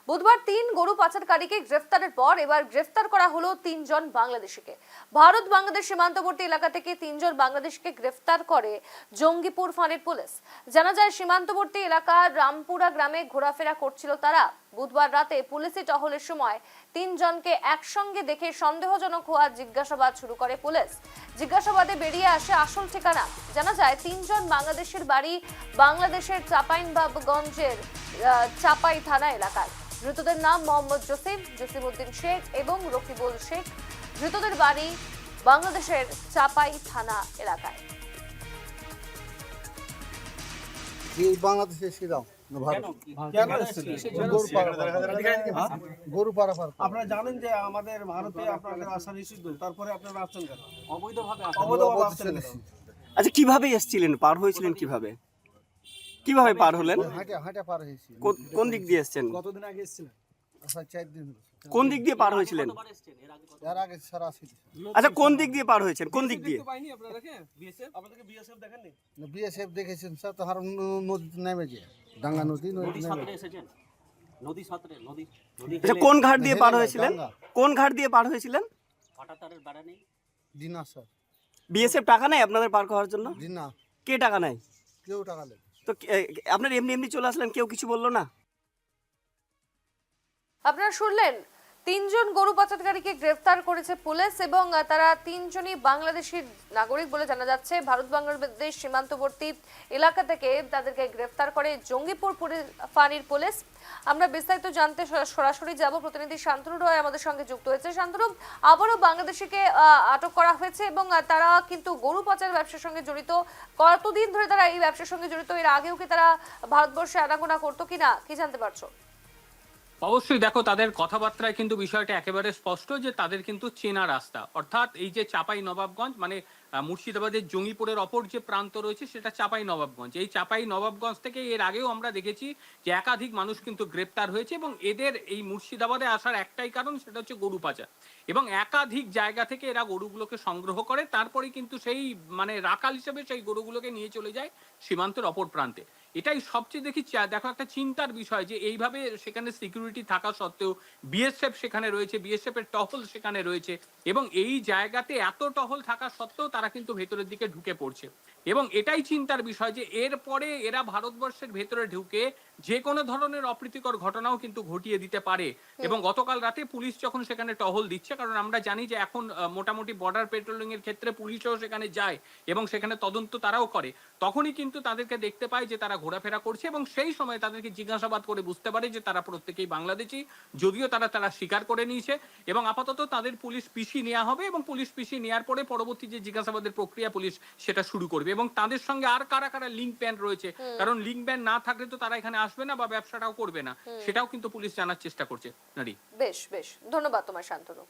বুধবার 3 গরু পাচারকারীকে গ্রেফতারের পর এবার গ্রেফতার করা হলো 3 জন বাংলাদেশিকে। ভারত বাংলাদেশ সীমান্তবর্তী এলাকা থেকে 3 জন বাংলাদেশিকে গ্রেফতার করে জঙ্গিপুর ফাঁড়ির পুলিশ। জানা যায় সীমান্তবর্তী এলাকার রামপুরা গ্রামে ঘোরাফেরা করছিল তারা। বুধবার রাতে পুলিশি টহলের সময় 3 জনকে একসঙ্গে দেখে সন্দেহজনক হওয়া জিজ্ঞাসাবাদ শুরু করে পুলিশ। জিজ্ঞাসাবাদে বেরিয়ে আসে আসল ঠিকানা। জানা যায় 3 জন বাংলাদেশের বাড়ি বাংলাদেশের চাঁপাইনবাবগঞ্জের চাপাই থানা এলাকায়। ধৃতদের নাম মোহাম্মদ জসিমউদ্দিন শেখ এবং রকিবুল শেখ। ধৃতদের বাড়ি বাংলাদেশের চাপাই থানা এলাকায়। আপনারা জানেন যে আমাদের ভারতে আপনাদের আসা নিষিদ্ধ, তারপরে আপনারা আসছেন কেন? অবৈধভাবে আসছেন কেন? আচ্ছা, কিভাবে এসেছিলেন, পার হয়েছিলেন কিভাবে? কিভাবে পার হলেন? হাঁটা পার হয়েছি। কোন দিক দিয়ে এসেছেন? কতদিন আগে এসেছিলেন? 4 দিন হলো। কোন দিক দিয়ে পার হয়েছিলেন? এর আগে সারা আসিনি। আচ্ছা, কোন দিক দিয়ে পার হয়েছেন? কোন দিক দিয়ে? পাইনি আপনাদেরকে আপনাদেরকে বিএসএফ দেখেননি? না বিএসএফ দেখেছেন স্যার, তো হারুন নদীতে নেমে যায়, ডাঙ্গা নদী নেমে। আচ্ছা, কোন ঘাট দিয়ে পার হয়েছিলেন? কোন ঘাট দিয়ে পার হয়েছিলেন? দিনা স্যার, বিএসএফ টাকা নেয় আপনাদের পার করার জন্য? দিনা কে টাকা নেয়? কেউ টাকা নেই। তো আপনার এমনি এমনি চলে আসলেন, কেউ কিছু বললো না? আপনারা শুনলেন 3 জন গরু পাচারকারীকে গ্রেফতার করেছে পুলিশ এবং তারা 3 জনই বাংলাদেশী নাগরিক বলে জানা যাচ্ছে। ভারত বাংলাদেশ সীমান্তবর্তী এলাকা থেকে তাদেরকে গ্রেফতার করে জঙ্গিপুর ফাঁড়ির পুলিশ। আমরা বিস্তারিত জানতে সরাসরি যাব। প্রতিনিধি শান্তনু রয় আমাদের সঙ্গে যুক্ত হয়েছে। শান্তনু, আবারও বাংলাদেশিকে আটক করা হয়েছে এবং তারা কিন্তু গরু পাচার ব্যবসার সঙ্গে জড়িত। কতদিন ধরে তারা এই ব্যবসার সঙ্গে জড়িত? এর আগেও কি তারা ভারতবর্ষে আনাগোনা করতো কিনা, কি জানতে পারছো? অবশ্যই দেখো, তাদের কথাবার্তায় কিন্তু বিষয়টা একেবারে স্পষ্ট যে তাদের কিন্তু চেনা রাস্তা, অর্থাৎ এই যে চাপাই নবাবগঞ্জ মানে মুর্শিদাবাদের জঙ্গিপুরের অপর যে প্রান্ত রয়েছে সেটা চাপাই নবাবগঞ্জ। এই চাপাই নবাবগঞ্জ থেকে এর আগেও আমরা দেখেছি যে একাধিক মানুষ কিন্তু গ্রেপ্তার হয়েছে এবং এদের এই মুর্শিদাবাদে আসার একটাই কারণ, সেটা হচ্ছে গরু পাচার। এবং একাধিক জায়গা থেকে এরা গরুগুলোকে সংগ্রহ করে, তারপরে কিন্তু সেই মানে রাখাল হিসেবে সেই গরুগুলোকে নিয়ে চলে যায় সীমান্তের অপর প্রান্তে। এটাই সবচেয়ে দেখো একটা চিন্তার বিষয় যে এইভাবে সেখানে সিকিউরিটি থাকা সত্ত্বেও বিএসএফ সেখানে রয়েছে, বিএসএফ এর টহল সেখানে রয়েছে এবং এই জায়গাতে এত টহল থাকা সত্ত্বেও তারা কিন্তু ভেতরের দিকে ঢুকে পড়ছে। এবং এটাই চিন্তার বিষয় যে এরপরে এরা ভারতবর্ষের ভেতরে ঢুকে যে কোনো ধরনের অপ্রীতিকর ঘটনাও কিন্তু ঘটিয়ে দিতে পারে। এবং গতকাল রাতে পুলিশ যখন সেখানে টহল দিচ্ছে, কারণ আমরা জানি যে এখন মোটামুটি বর্ডার পেট্রোলিং এর ক্ষেত্রে পুলিশও সেখানে যায় এবং সেখানে তদন্ত তারাও করে, তখনই কিন্তু তাদেরকে দেখতে পায় যে তারা ঘোরাফেরা করছে এবং সেই সময় তাদেরকে জিজ্ঞাসাবাদ করে বুঝতে পারে যে তারা প্রত্যেকেই বাংলাদেশি, যদিও তারা স্বীকার করে নিয়েছে। এবং আপাতত তাদের পুলিশ পিসি নেওয়া হবে এবং পুলিশ পিসি নেওয়ার পরে পরবর্তী যে জিজ্ঞাসাবাদের প্রক্রিয়া পুলিশ সেটা শুরু করবে। এবং তাদের সঙ্গে আর কারা কারা লিঙ্ক ব্যান্ড রয়েছে, কারণ লিঙ্ক ব্যান্ড না থাকলে তো তারা এখানে আসবে না বা ব্যবসাটাও করবে না, সেটাও কিন্তু পুলিশ জানার চেষ্টা করছে। নারী, বেশ বেশ, ধন্যবাদ তোমার শান্তনু।